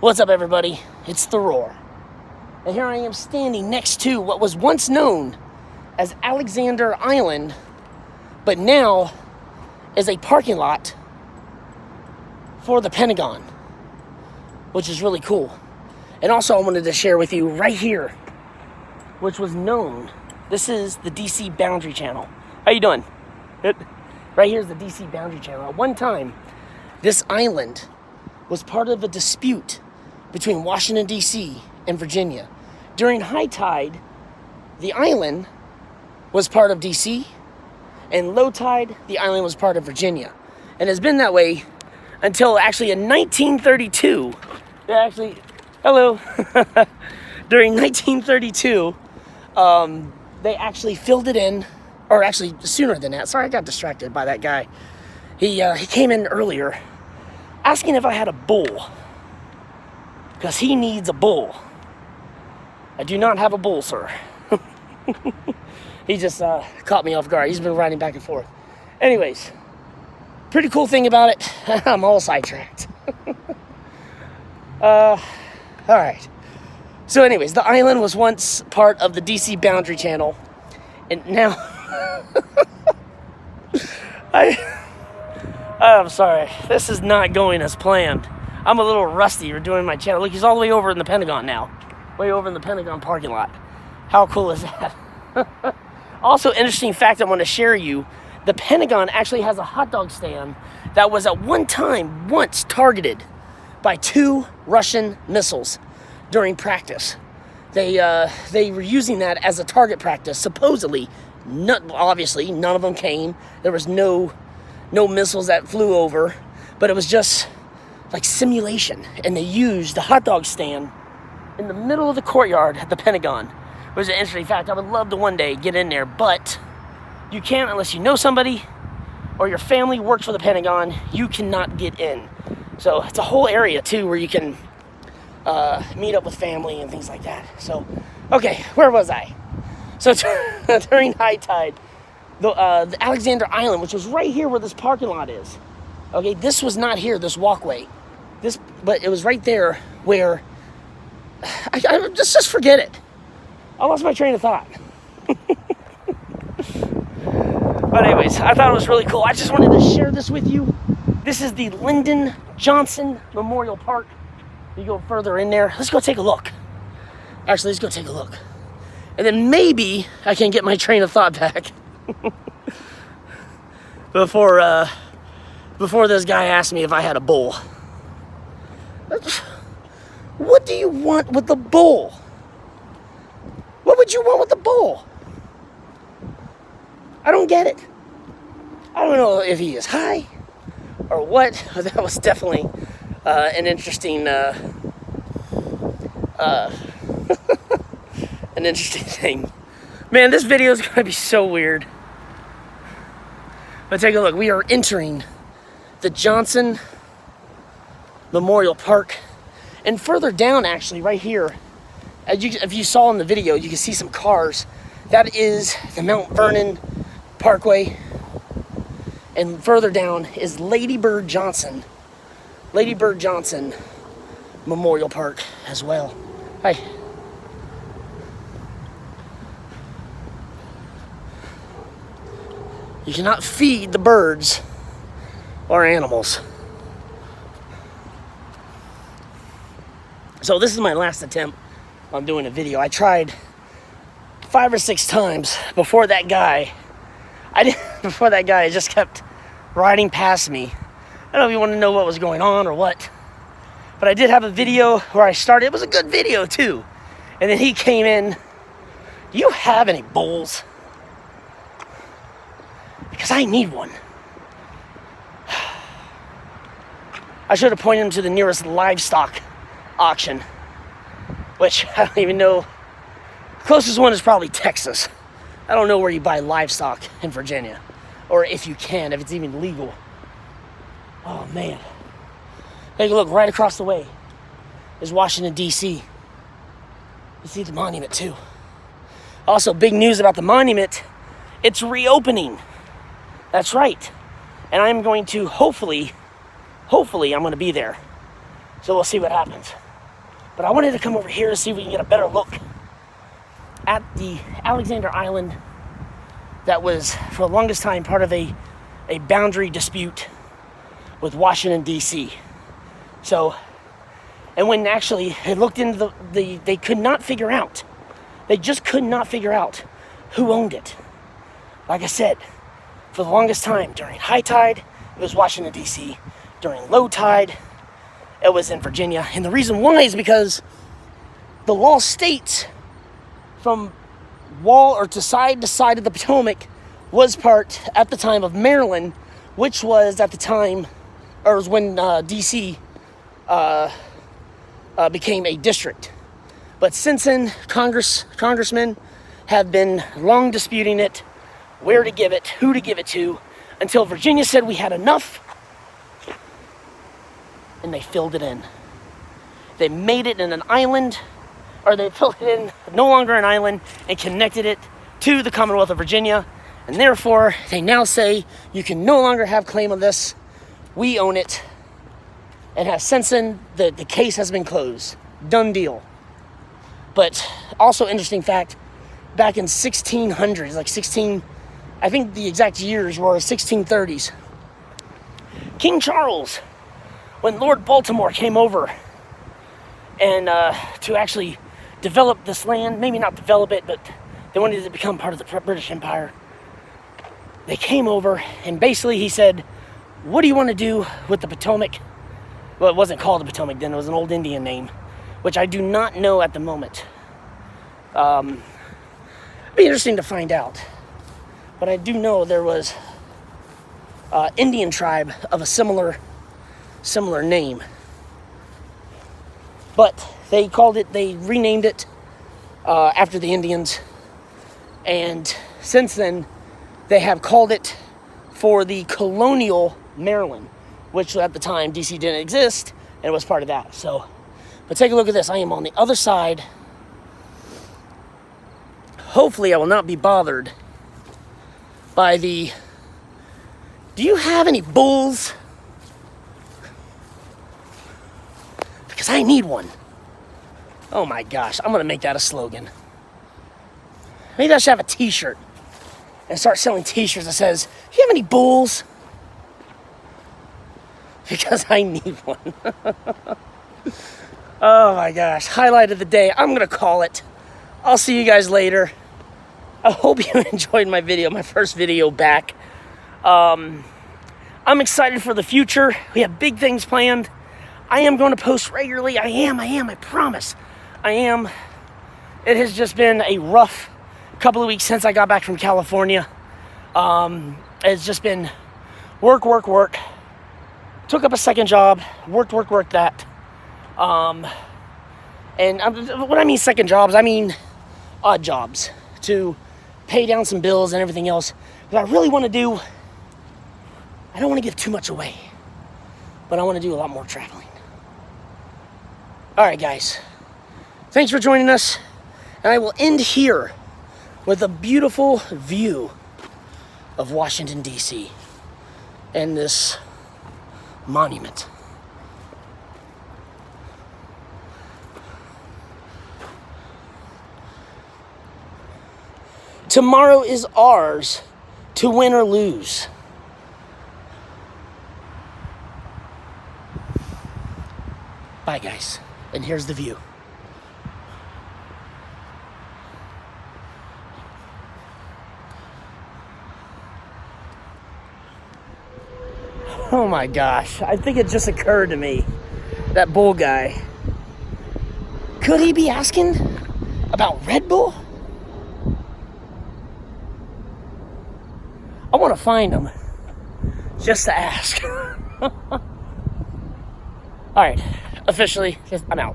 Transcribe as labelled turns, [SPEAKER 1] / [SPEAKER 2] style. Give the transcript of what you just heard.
[SPEAKER 1] What's up, everybody? It's The Roar. And here I am standing next to what was once known as Alexander Island, but now is a parking lot for the Pentagon, which is really cool. And also I wanted to share with you right here, which was known, this is the DC Boundary Channel. How you doing? Good. Right here's the DC Boundary Channel. At one time, this island was part of a dispute between Washington, D.C. and Virginia. During high tide, the island was part of D.C., and low tide, the island was part of Virginia. And it's been that way until actually in 1932, hello. During 1932, they actually filled it in, or actually sooner than that. Sorry, I got distracted by that guy. He came in earlier asking if I had a bull, because he needs a bull. I do not have a bull, sir. He just caught me off guard. He's been riding back and forth. Anyways, pretty cool thing about it, I'm all sidetracked. All right. So anyways, the island was once part of the DC Boundary Channel, and now I'm sorry, this is not going as planned. I'm a little rusty redoing my channel. Look, he's all the way over in the Pentagon now. Way over in the Pentagon parking lot. How cool is that? Also, interesting fact I want to share you, the Pentagon actually has a hot dog stand that was at one time once targeted by 2 Russian missiles during practice. They were using that as a target practice, supposedly. Obviously, none of them came. There was no missiles that flew over, but it was just like simulation. And they used the hot dog stand in the middle of the courtyard at the Pentagon. It was an interesting fact. I would love to one day get in there, but you can't unless you know somebody or your family works for the Pentagon. You cannot get in. So it's a whole area too where you can meet up with family and things like that. So, okay, where was I? So during high tide, the Alexander Island, which was right here where this parking lot is. Okay, this was not here, this walkway. But it was right there where, I just forget it. I lost my train of thought. But anyways, I thought it was really cool. I just wanted to share this with you. This is the Lyndon Johnson Memorial Park. You go further in there. Let's go take a look. Actually, let's go take a look. And then maybe I can get my train of thought back. Before this guy asked me if I had a bull. What do you want with the bull? What would you want with the bull? I don't get it. I don't know if he is high or what. That was definitely an interesting an interesting thing. Man, this video is going to be so weird. But take a look. We are entering the Johnson Memorial Park. And further down, actually, right here, if you saw in the video, you can see some cars. That is the Mount Vernon Parkway. And further down is Lady Bird Johnson Memorial Park as well. Hi. You cannot feed the birds or animals. So this is my last attempt on doing a video. I tried 5 or 6 times before that guy just kept riding past me. I don't know if you want to know what was going on or what, but I did have a video where I started. It was a good video too. And then he came in. Do you have any bulls? Because I need one. I should have pointed him to the nearest livestock auction, which I don't even know. The closest one is probably Texas. I don't know where you buy livestock in Virginia, or if you can, if it's even legal. Oh man. Take a look, right across the way is Washington, D.C. You see the monument too. Also, big news about the monument, it's reopening. That's right. And I'm going to hopefully I'm going to be there. So we'll see what happens. But I wanted to come over here to see if we can get a better look at the Alexander Island that was, for the longest time, part of a boundary dispute with Washington, D.C. So, and when actually they looked into they could not figure out, they just could not figure out who owned it. Like I said, for the longest time, during high tide, it was Washington, D.C. During low tide, it was in Virginia. And the reason why is because the law states from to side of the Potomac was part, at the time, of Maryland, which was at the time, or was when D.C. Became a district. But since then, congressmen have been long disputing it, where to give it, who to give it to, until Virginia said we had enough, and they filled it in. They made it in an island, or they filled it in, no longer an island, and connected it to the Commonwealth of Virginia, and therefore, they now say you can no longer have claim on this, we own it, and has since then, the case has been closed. Done deal. But also interesting fact, back in 1600s, I think the exact years were 1630s. King Charles, when Lord Baltimore came over and to actually develop this land, maybe not develop it, but they wanted it to become part of the British Empire. They came over and basically he said, what do you want to do with the Potomac? Well, it wasn't called the Potomac then, it was an old Indian name, which I do not know at the moment. It'd be interesting to find out. But I do know there was an Indian tribe of a similar name. But they renamed it after the Indians. And since then, they have called it for the colonial Maryland, which at the time DC didn't exist, and it was part of that. So, but take a look at this. I am on the other side. Hopefully I will not be bothered by the, do you have any bulls? Because I need one. Oh my gosh, I'm gonna make that a slogan. Maybe I should have a t-shirt and start selling t-shirts that says, do you have any bulls? Because I need one. Oh my gosh, highlight of the day. I'm gonna call it. I'll see you guys later. I hope you enjoyed my video, my first video back. I'm excited for the future. We have big things planned. I am going to post regularly. I am, I promise. I am. It has just been a rough couple of weeks since I got back from California. It's just been work. Took up a second job, worked that. And when I mean second jobs, I mean odd jobs to pay down some bills and everything else. But I really want to do, I don't want to give too much away, but I want to do a lot more traveling. All right, guys. Thanks for joining us. And I will end here with a beautiful view of Washington, D.C. and this monument. Tomorrow is ours to win or lose. Bye, guys. And here's the view. Oh my gosh, I think it just occurred to me, that bull guy. Could he be asking about Red Bull? I want to find him, just to ask. Alright, officially, I'm out.